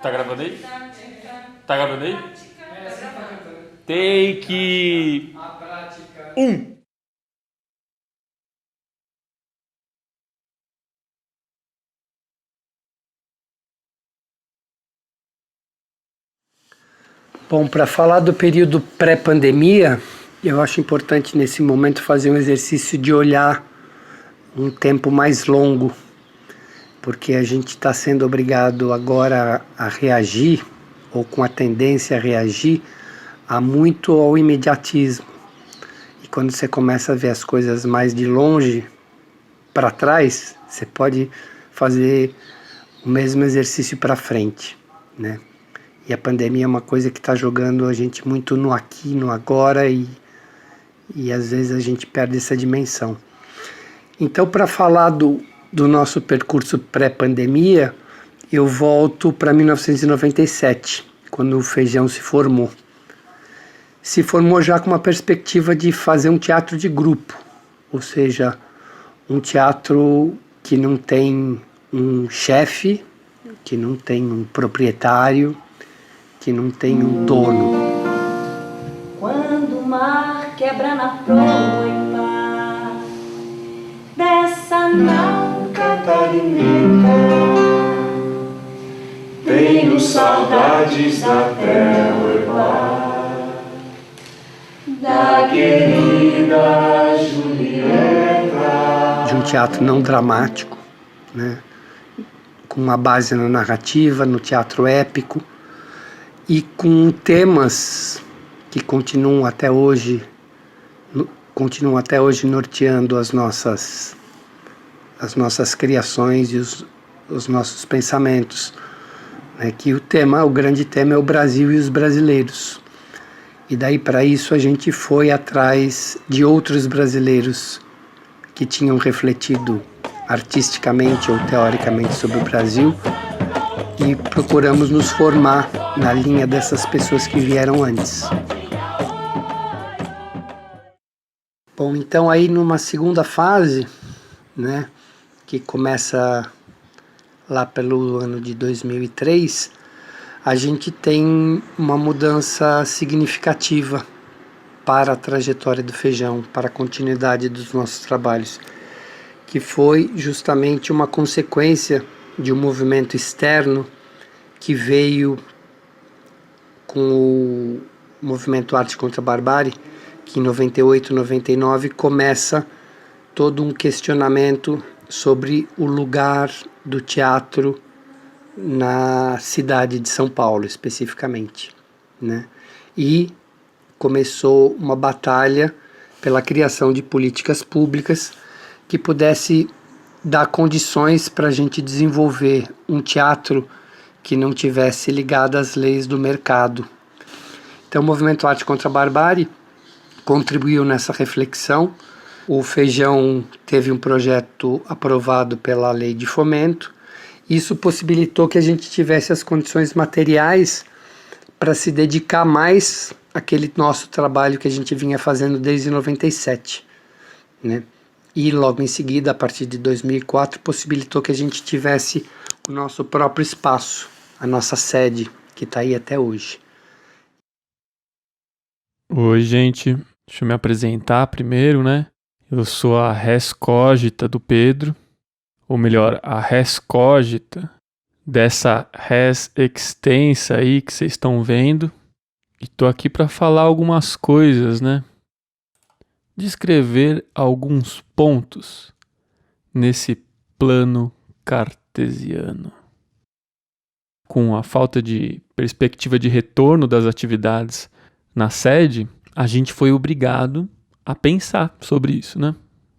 Tá gravando aí? Tá gravando aí? Take A prática. 1. Bom, para falar do período pré-pandemia, eu acho importante nesse momento fazer um exercício de olhar um tempo mais longo, porque a gente está sendo obrigado agora a reagir, ou com a tendência a reagir, a muito ao imediatismo. E quando você começa a ver as coisas mais de longe para trás, você pode fazer o mesmo exercício para frente, né? E a pandemia é uma coisa que está jogando a gente muito no aqui, no agora e às vezes a gente perde essa dimensão. Então, para falar do nosso percurso pré-pandemia, eu volto para 1997, quando o Feijão se formou. Se formou já com uma perspectiva de fazer um teatro de grupo, ou seja, um teatro que não tem um chefe, que não tem um proprietário, que não tem um dono. Quando o mar quebra na proa em paz dessa nau catarinenca, tenho saudades da terra da querida Julieta. De um teatro não dramático, né? Com uma base na narrativa, no teatro épico, e com temas que continuam até hoje norteando as nossas criações e os nossos pensamentos, né? Que o grande tema é o Brasil e os brasileiros. E daí para isso a gente foi atrás de outros brasileiros que tinham refletido artisticamente ou teoricamente sobre o Brasil, e procuramos nos formar na linha dessas pessoas que vieram antes. Bom, então aí numa segunda fase, né, que começa lá pelo ano de 2003, a gente tem uma mudança significativa para a trajetória do Feijão, para a continuidade dos nossos trabalhos, que foi justamente uma consequência de um movimento externo que veio com o movimento Arte contra a Barbárie, que em 98, 99 começa todo um questionamento sobre o lugar do teatro na cidade de São Paulo, especificamente, né? E começou uma batalha pela criação de políticas públicas que pudesse dar condições para a gente desenvolver um teatro que não tivesse ligado às leis do mercado. Então o Movimento Arte contra a Barbárie contribuiu nessa reflexão. O Feijão teve um projeto aprovado pela Lei de Fomento. Isso possibilitou que a gente tivesse as condições materiais para se dedicar mais àquele nosso trabalho que a gente vinha fazendo desde 97, né? E logo em seguida, a partir de 2004, possibilitou que a gente tivesse o nosso próprio espaço, a nossa sede, que está aí até hoje. Oi, gente. Deixa eu me apresentar primeiro, né? Eu sou a res cogita do Pedro, ou melhor, a res cogita dessa res extensa aí que vocês estão vendo. E tô aqui para falar algumas coisas, né? Descrever alguns pontos nesse plano cartesiano. Com a falta de perspectiva de retorno das atividades na sede, a gente foi obrigado a pensar sobre isso, né?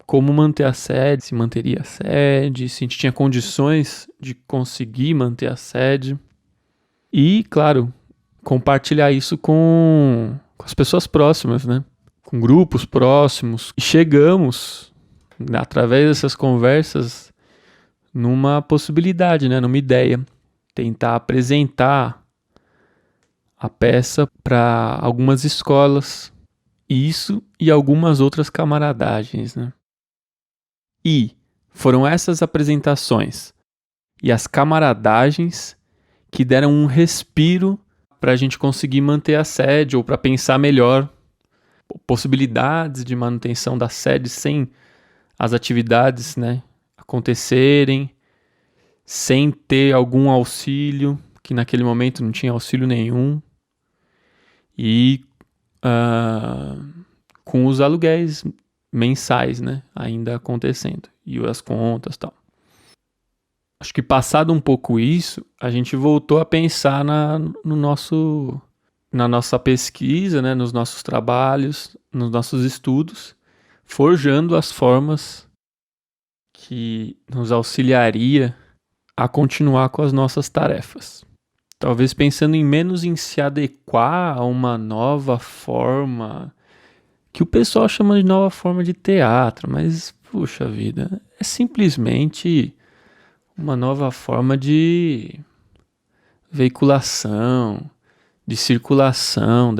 Como manter a sede, se manteria a sede, se a gente tinha condições de conseguir manter a sede. E, claro, compartilhar isso com as pessoas próximas, né? Com grupos próximos. E chegamos, através dessas conversas, numa possibilidade, né? Numa ideia. Tentar apresentar a peça para algumas escolas. Isso e algumas outras camaradagens, né? E foram essas apresentações e as camaradagens que deram um respiro para a gente conseguir manter a sede ou para pensar melhor possibilidades de manutenção da sede sem as atividades, né, acontecerem, sem ter algum auxílio, que naquele momento não tinha auxílio nenhum, e com os aluguéis mensais, né, ainda acontecendo, e as contas e tal. Acho que passado um pouco isso, a gente voltou a pensar na nossa pesquisa, né, nos nossos trabalhos, nos nossos estudos, forjando as formas que nos auxiliaria a continuar com as nossas tarefas. Talvez pensando menos em se adequar a uma nova forma, que o pessoal chama de nova forma de teatro, mas, puxa vida, é simplesmente uma nova forma de veiculação, de circulação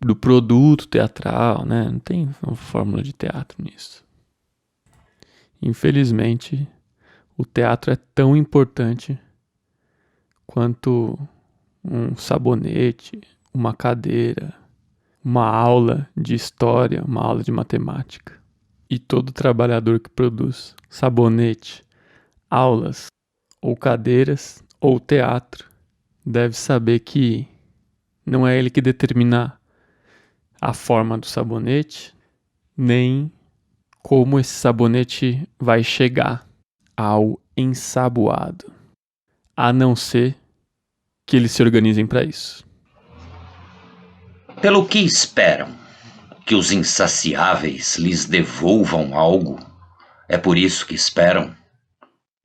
do produto teatral, né? Não tem uma fórmula de teatro nisso. Infelizmente, o teatro é tão importante quanto um sabonete, uma cadeira, uma aula de história, uma aula de matemática. E todo trabalhador que produz sabonete, aulas, ou cadeiras, ou teatro, deve saber que não é ele que determina a forma do sabonete, nem como esse sabonete vai chegar ao ensaboado, a não ser que eles se organizem para isso. Pelo que esperam que os insaciáveis lhes devolvam algo, é por isso que esperam.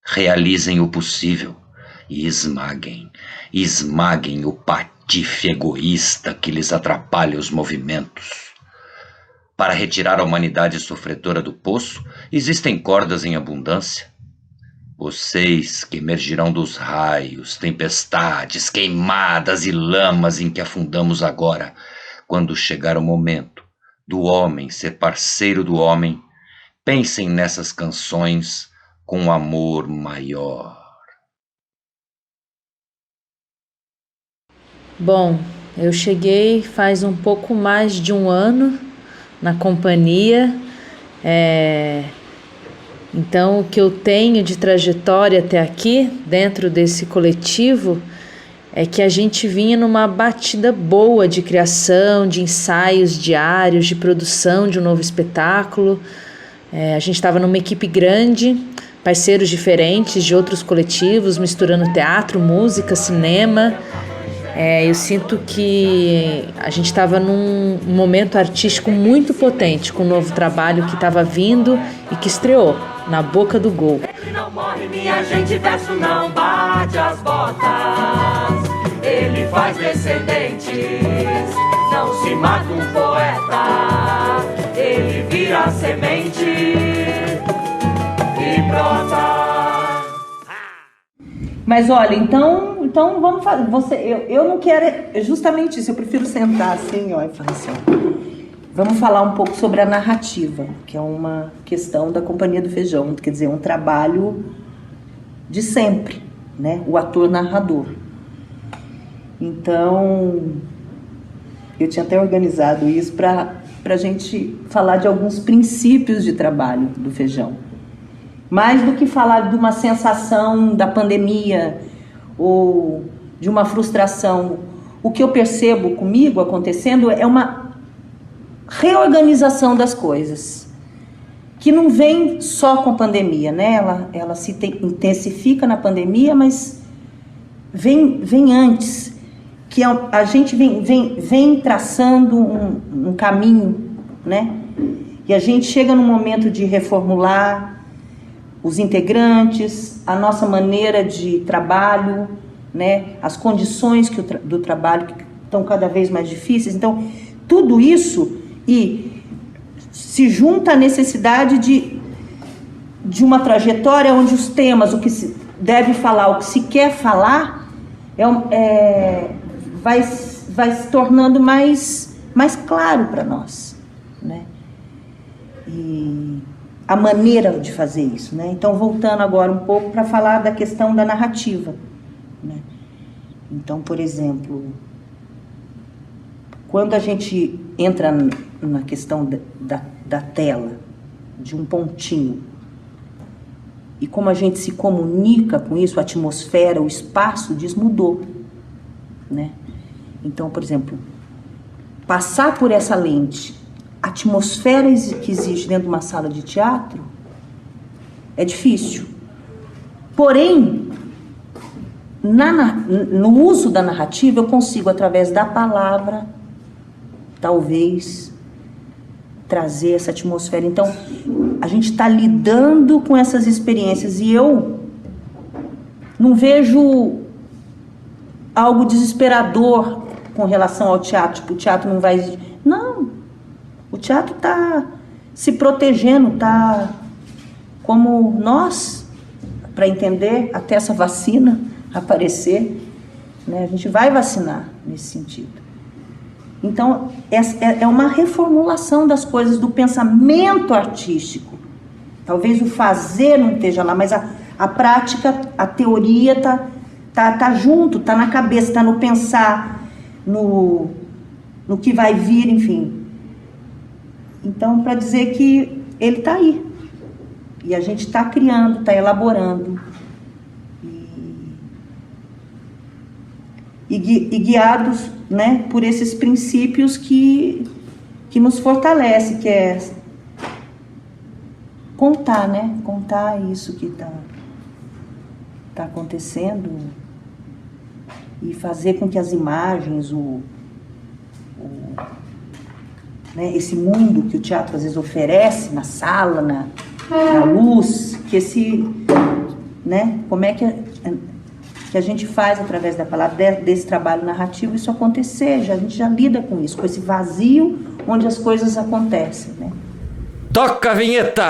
Realizem o possível e esmaguem o patife egoísta que lhes atrapalha os movimentos. Para retirar a humanidade sofredora do poço, existem cordas em abundância. Vocês que emergirão dos raios, tempestades, queimadas e lamas em que afundamos agora, quando chegar o momento do homem ser parceiro do homem, pensem nessas canções com amor maior. Bom, eu cheguei faz um pouco mais de um ano na companhia, então o que eu tenho de trajetória até aqui, dentro desse coletivo, é que a gente vinha numa batida boa de criação, de ensaios diários, de produção de um novo espetáculo. A gente estava numa equipe grande, parceiros diferentes de outros coletivos, misturando teatro, música, cinema. Eu sinto que a gente estava num momento artístico muito potente, com um novo trabalho que estava vindo e que estreou na boca do gol. Ele não morre, minha gente, verso não bate as botas. Ele faz descendentes, não se mata um poeta. Ele vira semente e brota. Mas olha, então vamos fazer. Eu não quero, é justamente isso. Eu prefiro sentar assim, ó, e falar assim. Vamos falar um pouco sobre a narrativa, que é uma questão da Companhia do Feijão, quer dizer, um trabalho de sempre, né? O ator narrador. Então, eu tinha até organizado isso para a gente falar de alguns princípios de trabalho do Feijão. Mais do que falar de uma sensação da pandemia ou de uma frustração, o que eu percebo comigo acontecendo é uma reorganização das coisas, que não vem só com a pandemia, né? Ela se intensifica na pandemia, mas vem antes, que a gente vem traçando um caminho, né? E a gente chega no momento de reformular os integrantes, a nossa maneira de trabalho, né? As condições do trabalho que estão cada vez mais difíceis. Então, tudo isso e se junta à necessidade de uma trajetória onde os temas, o que se deve falar, o que se quer falar, vai se tornando mais claro para nós, né? E a maneira de fazer isso, né? Então, voltando agora um pouco para falar da questão da narrativa, né? Então, por exemplo, quando a gente entra na questão da tela, de um pontinho, e como a gente se comunica com isso, a atmosfera, o espaço disso mudou, né? Então, por exemplo, passar por essa lente, a atmosfera que existe dentro de uma sala de teatro é difícil. Porém, no uso da narrativa, eu consigo, através da palavra, talvez, trazer essa atmosfera. Então, a gente está lidando com essas experiências e eu não vejo algo desesperador com relação ao teatro. Tipo, o teatro não vai existir. Não. O teatro está se protegendo, está como nós, para entender até essa vacina aparecer, né? A gente vai vacinar nesse sentido. Então, é uma reformulação das coisas, do pensamento artístico. Talvez o fazer não esteja lá, mas a prática, a teoria tá junto, está na cabeça, está no pensar, no que vai vir, enfim. Então, para dizer que ele está aí. E a gente está criando, está elaborando. E guiados, né, por esses princípios que nos fortalece, que é contar, né? Contar isso que tá acontecendo e fazer com que as imagens, né, esse mundo que o teatro às vezes oferece na sala, na luz, que né, como é que a gente faz através da palavra, desse trabalho narrativo, isso acontecer, a gente já lida com isso, com esse vazio onde as coisas acontecem, né? Toca a vinheta!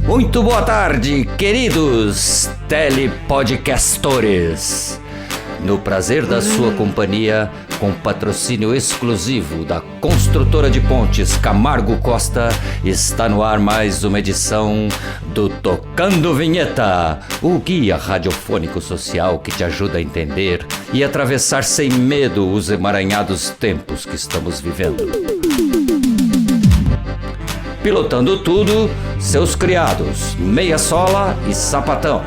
Muito boa tarde, queridos telepodcastores! No prazer da sua companhia, com patrocínio exclusivo da construtora de pontes Camargo Costa, está no ar mais uma edição do Tocando Vinheta, o guia radiofônico social que te ajuda a entender e atravessar sem medo os emaranhados tempos que estamos vivendo. Pilotando tudo, seus criados, Meia Sola e Sapatão.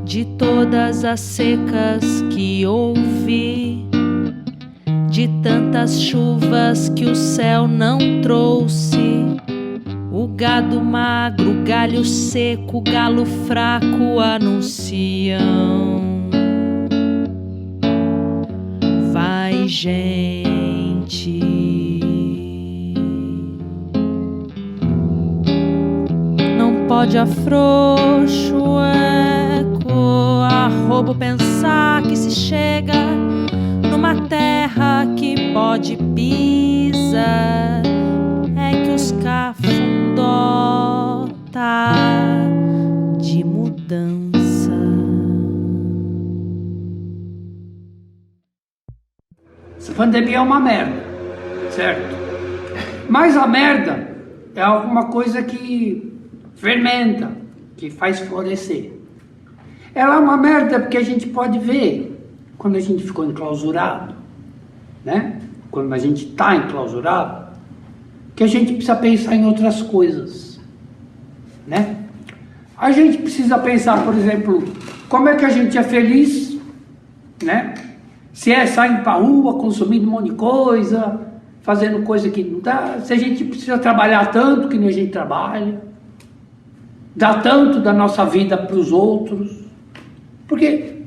De todas as secas que houve, de tantas chuvas que o céu não trouxe, o gado magro, o galho seco, o galo fraco anunciam. Vai, gente. Não pode afrouxo arrobo pensar que se chega numa terra que pode pisa, é que os cafundó tá de mudança. Essa pandemia é uma merda, certo? Mas a merda é alguma coisa que fermenta, que faz florescer. Ela é uma merda porque a gente pode ver quando a gente ficou enclausurado, né? Quando a gente está enclausurado, que a gente precisa pensar em outras coisas, né? A gente precisa pensar, por exemplo, como é que a gente é feliz, né? Se é saindo para a rua, consumindo um monte de coisa, fazendo coisa que não dá, se a gente precisa trabalhar tanto que nem a gente trabalha, dar tanto da nossa vida para os outros. Porque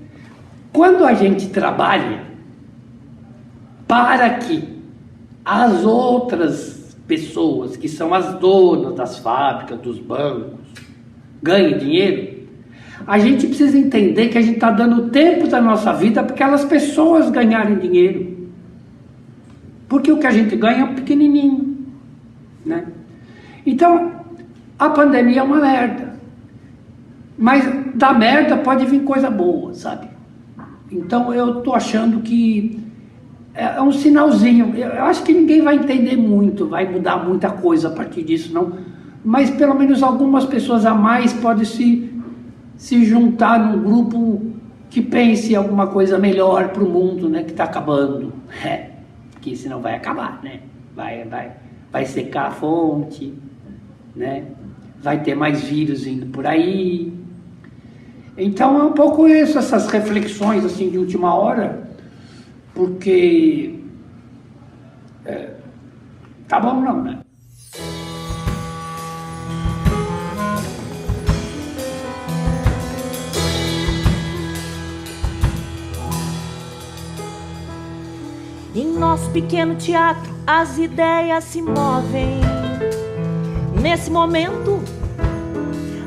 quando a gente trabalha para que as outras pessoas, que são as donas das fábricas, dos bancos, ganhem dinheiro, A gente precisa entender que a gente está dando tempo da nossa vida para aquelas pessoas ganharem dinheiro. Porque o que a gente ganha é pequenininho, né? Então, a pandemia é uma merda. Mas da merda pode vir coisa boa, sabe? Então eu estou achando que é um sinalzinho. Eu acho que ninguém vai entender muito, vai mudar muita coisa a partir disso, não. Mas pelo menos algumas pessoas a mais podem se juntar num grupo que pense em alguma coisa melhor para o mundo, né, que está acabando. Porque senão vai acabar, né? Vai secar a fonte, né? Vai ter mais vírus indo por aí. Então é um pouco isso, essas reflexões assim de última hora, porque tá bom não, né? Em nosso pequeno teatro as ideias se movem. Nesse momento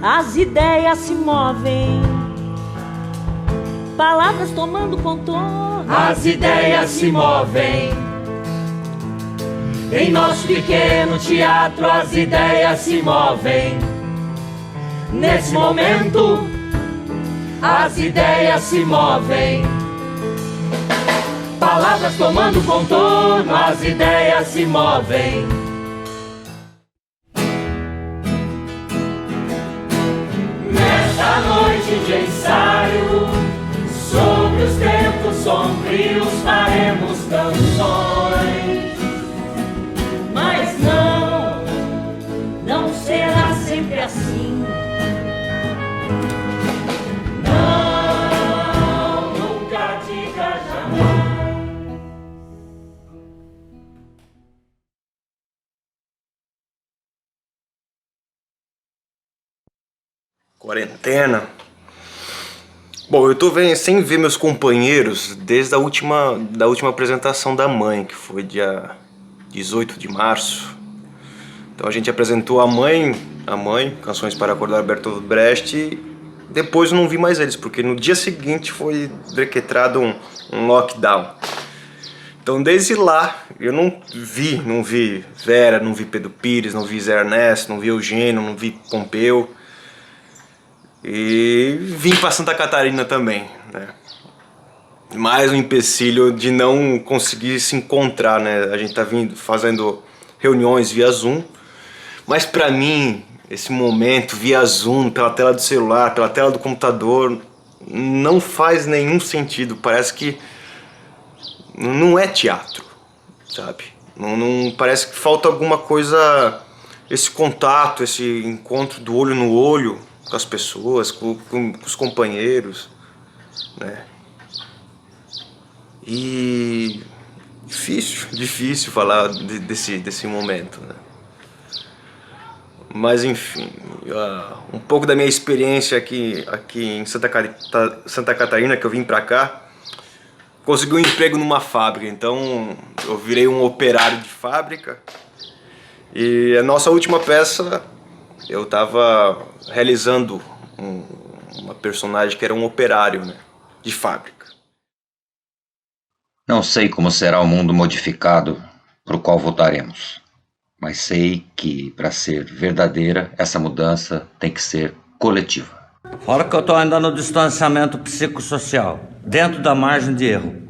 as ideias se movem. Palavras tomando contorno. As ideias se movem. Em nosso pequeno teatro as ideias se movem. Nesse momento as ideias se movem. Palavras tomando contorno, as ideias se movem. Nesta noite de ensaio, sobre os tempos sombrios faremos canções. Mas não será sempre assim. Não, nunca diga jamais. Quarentena. Bom, eu tô sem ver meus companheiros desde a última apresentação da Mãe, que foi dia 18 de março. Então a gente apresentou a Mãe, Canções para Acordar, Bertolt Brecht, e depois eu não vi mais eles, porque no dia seguinte foi decretado um lockdown. Então desde lá eu não vi Vera, não vi Pedro Pires, não vi Zé Ernesto, não vi Eugênio, não vi Pompeu. E vim para Santa Catarina também, né? Mais um empecilho de não conseguir se encontrar, né? A gente tá fazendo reuniões via Zoom, mas para mim esse momento via Zoom, pela tela do celular, pela tela do computador, não faz nenhum sentido. Parece que não é teatro, sabe? Não parece que falta alguma coisa, esse contato, esse encontro do olho no olho com as pessoas, com os companheiros, né? E difícil falar desse momento, né? Mas enfim, um pouco da minha experiência aqui em Santa Catarina, que eu vim pra cá, consegui um emprego numa fábrica, então eu virei um operário de fábrica. E a nossa última peça, eu estava realizando uma personagem que era um operário, né, de fábrica. Não sei como será o mundo modificado para o qual votaremos, mas sei que, para ser verdadeira, essa mudança tem que ser coletiva. Fora que eu estou ainda no distanciamento psicossocial, dentro da margem de erro.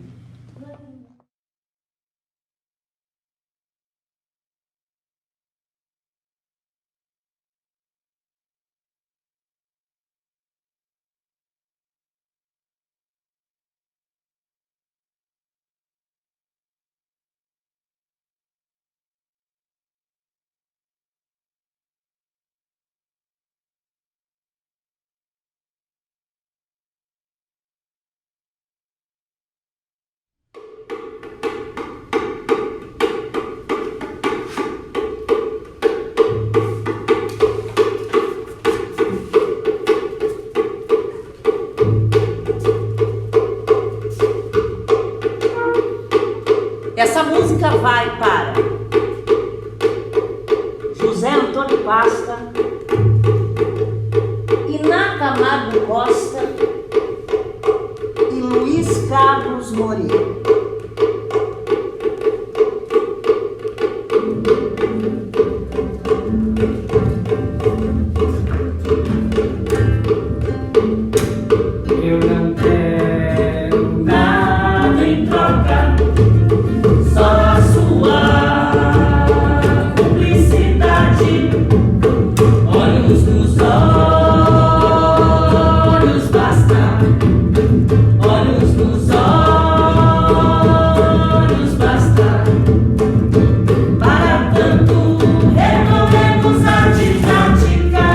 Essa música vai para José Antônio Pasta, Iná Camargo Costa e Luiz Carlos Moreira. Eu não quero nada em troca, só a sua cumplicidade. Olhos nos olhos basta. Olhos nos olhos basta. Para tanto removemos a didática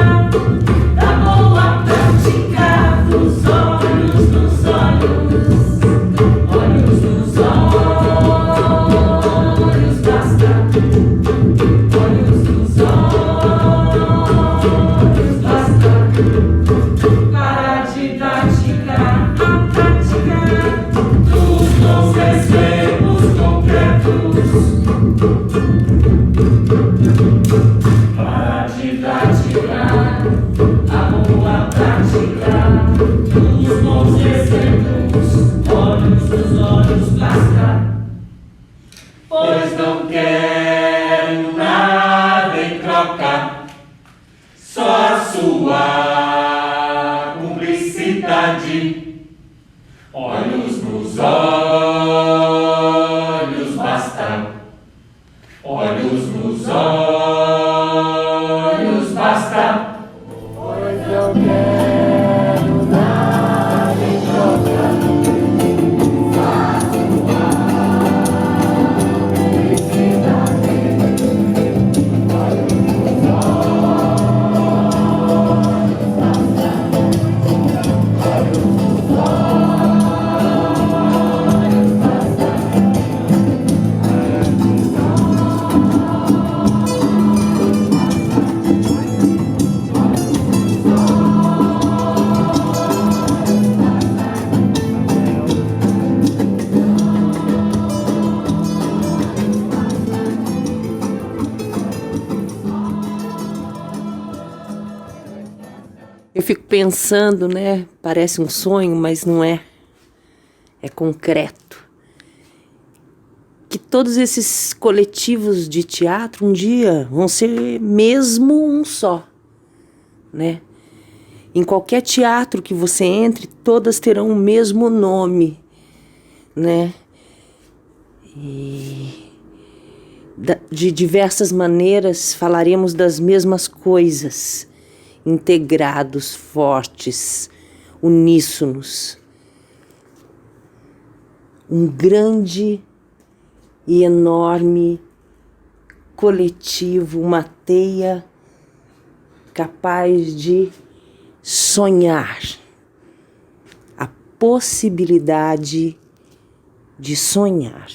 da boa prática dos olhos nos olhos. Olhos nos olhos basta. Olhos nos olhos basta. Para a didática, a prática dos bons exemplos concretos. Para a didática, a boa prática dos bons exemplos. Olhos nos olhos basta. Pois não quero nada em troca, só a sua cumplicidade. Olhos nos olhos basta. Olhos nos olhos basta. Pois não quero nada em troca, só a sua cumplicidade. Olhos nos olhos basta. Olhos nos olhos basta. Eu fico pensando, né? Parece um sonho, mas não é. É concreto. Que todos esses coletivos de teatro um dia vão ser mesmo um só, né? Em qualquer teatro que você entre, todas terão o mesmo nome, né? E de diversas maneiras falaremos das mesmas coisas, integrados, fortes, uníssonos. Um grande e enorme coletivo, uma teia capaz de sonhar, a possibilidade de sonhar.